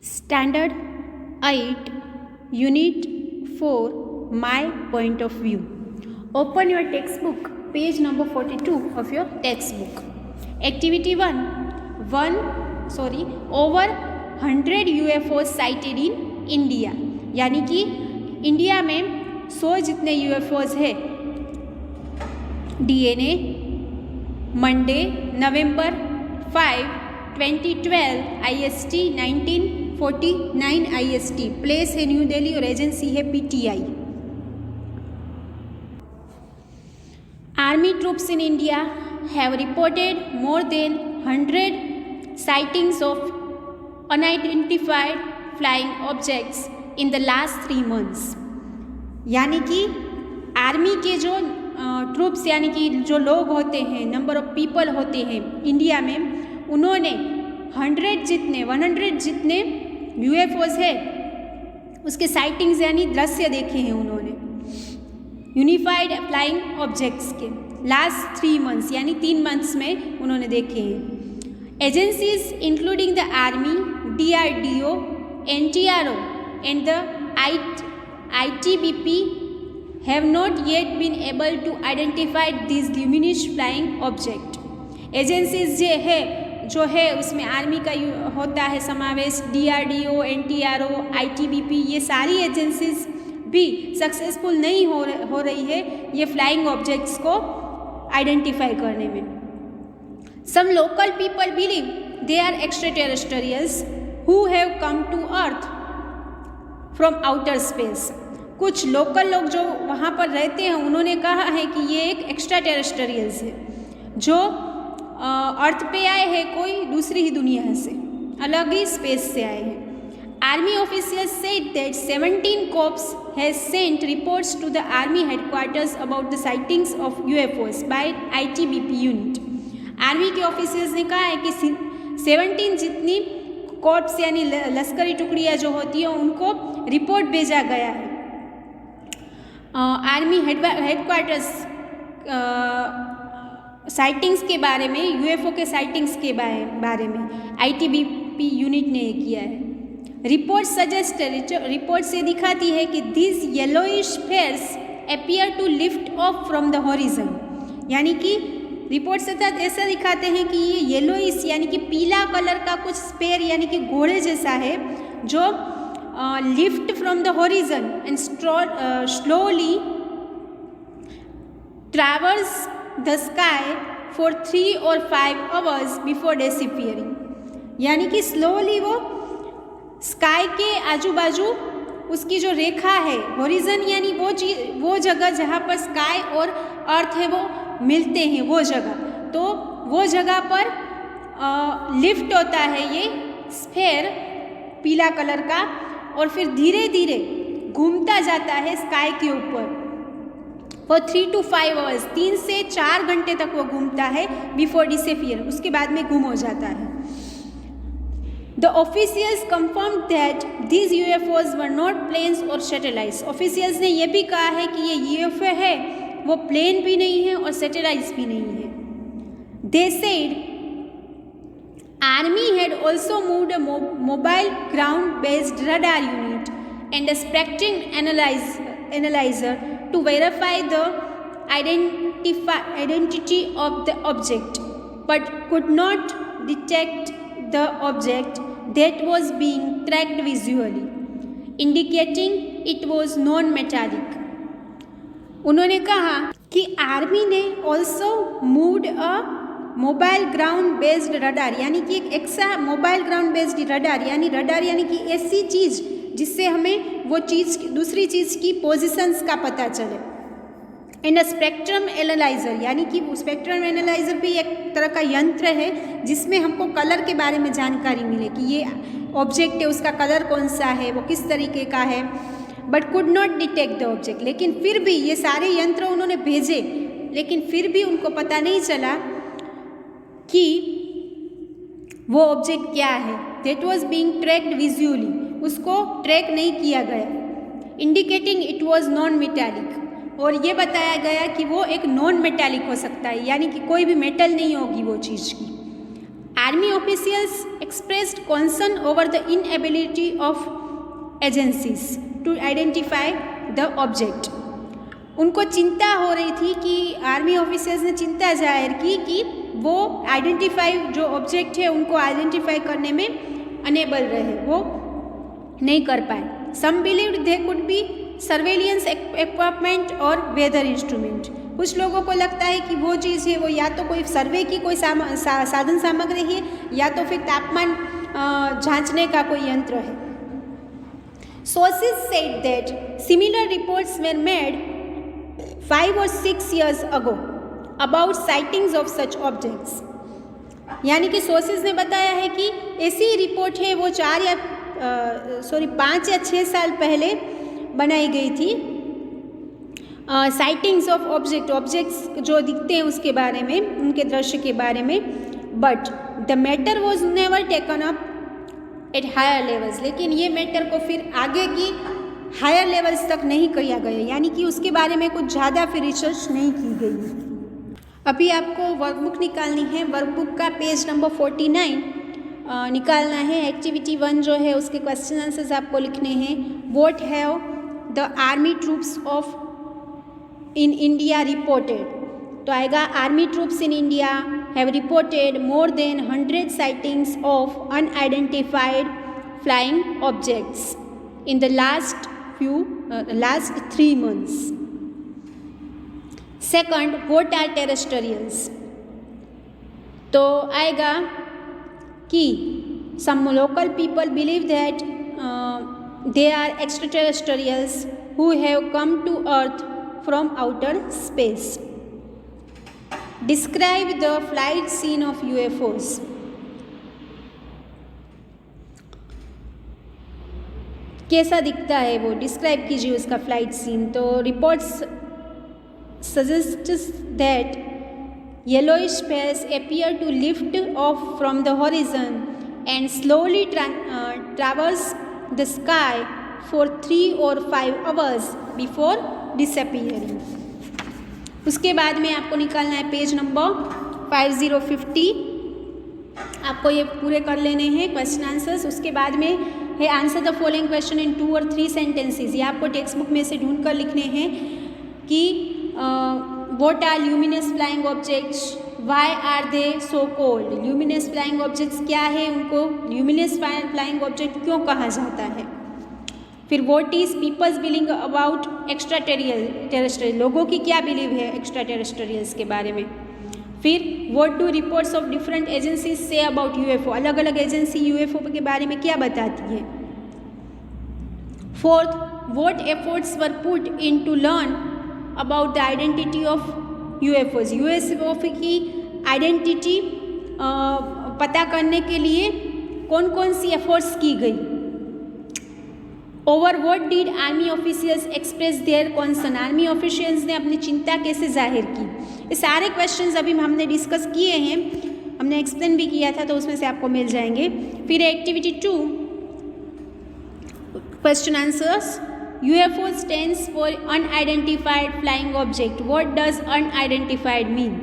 Standard 8, Unit 4, My Point of View. Open your textbook, page number 42 of your textbook. Activity 1. Over 100 UFOs sighted in India. यानी कि India में 100 जितने UFOs है. DNA, Monday, November 5, 2012, IST 1949 IST. Place है new Delhi और agency है PTI. Army troops in India have reported more than 100 sightings of unidentified flying objects in the last 3 months. यानी कि आर्मी के जो ट्रूप्स यानी कि जो लोग होते हैं, नंबर ऑफ पीपल होते हैं इंडिया में, उन्होंने 100 जितने UFOs है उसके साइटिंग्स यानी दृश्य देखे हैं उन्होंने यूनिफाइड फ्लाइंग ऑब्जेक्ट्स के लास्ट 3 मंथ्स यानी 3 मंथ्स में उन्होंने देखे हैं. Agencies including the army, DRDO, NTRO and the ITBP have not yet been able to identify these luminous flying object. Agencies जो है उसमें आर्मी का होता है समावेश, DRDO, NTRO, ITBP, ये सारी एजेंसीज भी सक्सेसफुल नहीं हो रही है ये फ्लाइंग ऑब्जेक्ट्स को आइडेंटिफाई करने में. Some local people believe they are extraterrestrials who have come to earth from outer space. कुछ लोकल लोग जो वहाँ पर रहते हैं उन्होंने कहा है कि ये एक एक्स्ट्रा टेरेस्ट्रियल्स है जो अर्थ पे आए हैं, कोई दूसरी ही दुनिया से, अलग ही स्पेस से आए हैं. Army officials said that 17 corps has sent reports to the army headquarters about the sightings of UFOs by ITBP unit. Army के ऑफिसर्स ने कहा है कि 17 जितनी कॉर्प्स यानी लश्करी टुकड़ियाँ जो होती हैं उनको रिपोर्ट भेजा गया है आर्मी हेडक्वार्टर्स साइटिंग्स के बारे में, UFO के साइटिंग्स के बारे में ITBP यूनिट ने किया है. रिपोर्ट से दिखाती है कि this yellowish spheres appear to lift off from the horizon. यानी कि रिपोर्ट से ऐसा दिखाते हैं कि ये येलोइश यानी कि पीला कलर का कुछ स्पेयर यानी कि घोड़े जैसा है जो lift from the horizon and slowly traverse the sky for 3 or 5 hours before disappearing. यानी कि स्लोली वो स्काई के आजू बाजू उसकी जो रेखा है हॉरिजन यानी वो जगह जहाँ पर स्काई और अर्थ है वो मिलते हैं, वो जगह, तो वो जगह पर लिफ्ट होता है ये स्फेयर पीला कलर का और फिर धीरे धीरे घूमता जाता है स्काई के ऊपर फॉर 3 to 5 hours. 3 से 4 घंटे तक वो घूमता है बिफोर डिसअपीयर, उसके बाद में गुम हो जाता है. The officials confirmed that these UFOs were not planes or satellites. Officials ने ये भी कहा है कि ये UFO है वो प्लेन भी नहीं है और सैटेलाइट्स भी नहीं है. They said army had also moved a mobile ground-based radar unit and a spectrum analyzer to verify the identity of the object, but could not detect the object that was being tracked visually, indicating it was non-metallic. उन्होंने कहा कि army ने also moved a mobile ground based radar यानी कि एक extra mobile ground based radar यानी कि ऐसी चीज़ जिससे हमें वो चीज़ दूसरी चीज़ की पोजीशंस का पता चले. एंड स्पेक्ट्रम एनालाइजर यानी कि स्पेक्ट्रम एनालाइजर भी एक तरह का यंत्र है जिसमें हमको कलर के बारे में जानकारी मिले कि ये ऑब्जेक्ट है उसका कलर कौन सा है, वो किस तरीके का है. But could not detect the object. लेकिन फिर भी ये सारे यंत्र उन्होंने भेजे लेकिन फिर भी उनको पता नहीं चला कि वो ऑब्जेक्ट क्या है. That was being tracked visually, उसको ट्रैक नहीं किया गया. Indicating it was non metallic, और ये बताया गया कि वो एक नॉन मेटालिक हो सकता है यानी कि कोई भी मेटल नहीं होगी वो चीज़ की. Army officials expressed concern over the inability of agencies to identify the object. उनको चिंता हो रही थी कि आर्मी ऑफिसर्स ने चिंता जाहिर की कि वो आइडेंटिफाई जो ऑब्जेक्ट है उनको आइडेंटिफाई करने में अनेबल रहे, वो नहीं कर पाए. Some believed they could be surveillance equipment और वेदर इंस्ट्रूमेंट. कुछ लोगों को लगता है कि वो चीज़ है वो या तो कोई सर्वे की कोई साधन सामग्री है या तो फिर तापमान जांचने का कोई यंत्र है. Sources said that similar reports were made 5 or 6 years ago about sightings of such objects. यानी कि सोर्सेज ने बताया है कि ऐसी रिपोर्ट है वो 5 या 6 साल पहले बनाई गई थी. साइटिंग्स ऑफ ऑब्जेक्ट्स जो दिखते हैं उसके बारे में, उनके दृश्य के बारे में. But the matter was never taken up at higher levels. लेकिन ये मैटर को फिर आगे की हायर लेवल्स तक नहीं किया गया, यानी कि उसके बारे में कुछ ज़्यादा फिर रिसर्च नहीं की गई. अभी आपको वर्कबुक निकालनी है. वर्कबुक का पेज नंबर 49 निकालना है. एक्टिविटी 1 जो है उसके क्वेश्चन आंसर्स आपको लिखने हैं. What have the army troops of in India reported. तो आएगा army troops in India have reported more than 100 sightings of unidentified flying objects in the last 3 months. Second, what are terrestrials. तो आएगा कि some local people believe that they are extraterrestrials who have come to earth from outer space. Describe the flight scene of UFOs. कैसा दिखता है वो, describe कीजिए उसका flight scene. तो reports suggests that yellowish spears appear to lift off from the horizon and slowly traverse the sky for 3 or 5 hours before disappearing. उसके बाद में आपको निकालना है पेज नंबर 5050. आपको ये पूरे कर लेने हैं क्वेश्चन आंसर्स. उसके बाद में है answer the following question in 2 और 3 सेंटेंसेस. ये आपको टेक्स्ट बुक में से ढूंढ कर लिखने हैं कि what are luminous flying objects, why are they so called. Luminous flying objects क्या है, उनको ल्यूमिनस फ्लाइंग ऑब्जेक्ट क्यों कहा जाता है. फिर what is people's believe about extra terrestrial, लोगों की क्या बिलीव है एक्स्ट्रा टेरेस्ट्रियल्स के बारे में. फिर what do reports of different agencies say about UFO, अलग अलग एजेंसी यूएफओ के बारे में क्या बताती है. Fourth, what efforts were put in to learn about the identity of UFOs. UFO की आइडेंटिटी पता करने के लिए कौन कौन सी एफर्ट्स की गई. Over what did army officials express their concern, army officials ने अपनी चिंता कैसे जाहिर की. ये सारे क्वेश्चंस अभी हमने डिस्कस किए हैं, हमने एक्सप्लेन भी किया था, तो उसमें से आपको मिल जाएंगे. फिर activity 2 question answers. UFO stands for unidentified flying object. What does unidentified mean.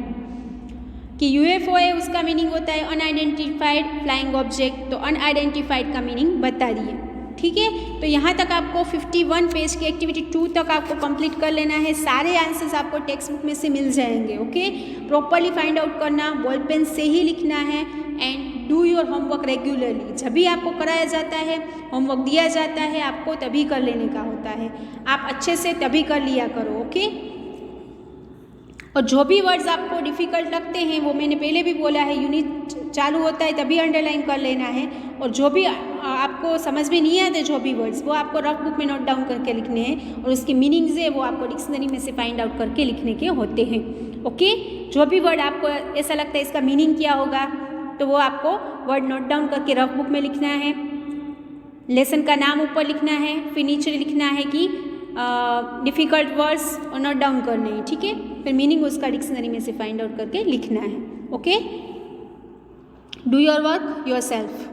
कि यूएफओ है उसका मीनिंग होता है अनआइडेंटिफाइड फ्लाइंग ऑब्जेक्ट. तो अनआइडेंटिफाइड का मीनिंग बता दिए. ठीक है, तो यहाँ तक आपको 51 पेज की एक्टिविटी 2 तक आपको कंप्लीट कर लेना है. सारे आंसर्स आपको टेक्स्ट बुक में से मिल जाएंगे. ओके, प्रॉपरली फाइंड आउट करना, बॉल पेन से ही लिखना है. And do your homework regularly. जब भी आपको कराया जाता है, होमवर्क दिया जाता है, आपको तभी कर लेने का होता है. आप अच्छे से तभी कर लिया करो. ओके, और जो भी वर्ड्स आपको डिफ़िकल्ट लगते हैं वो मैंने पहले भी बोला है, यूनिट चालू होता है तभी अंडरलाइन कर लेना है. और जो भी आपको समझ में नहीं आते जो भी वर्ड्स, वो आपको रफ बुक में नोट डाउन करके लिखने हैं. और उसकी मीनिंग्स है वो आपको डिक्शनरी में से फाइंड आउट करके लिखने के होते हैं. ओके, जो भी वर्ड आपको ऐसा लगता है इसका मीनिंग क्या होगा, तो वो आपको वर्ड नोट डाउन करके रफ बुक में लिखना है. लेसन का नाम ऊपर लिखना है, फिर नीचे लिखना है कि डिफ़िकल्ट वर्ड्स और नोट डाउन करने हैं. ठीक है, फिर मीनिंग उसका डिक्शनरी में से फाइंड आउट करके लिखना है. Okay, do your work your self.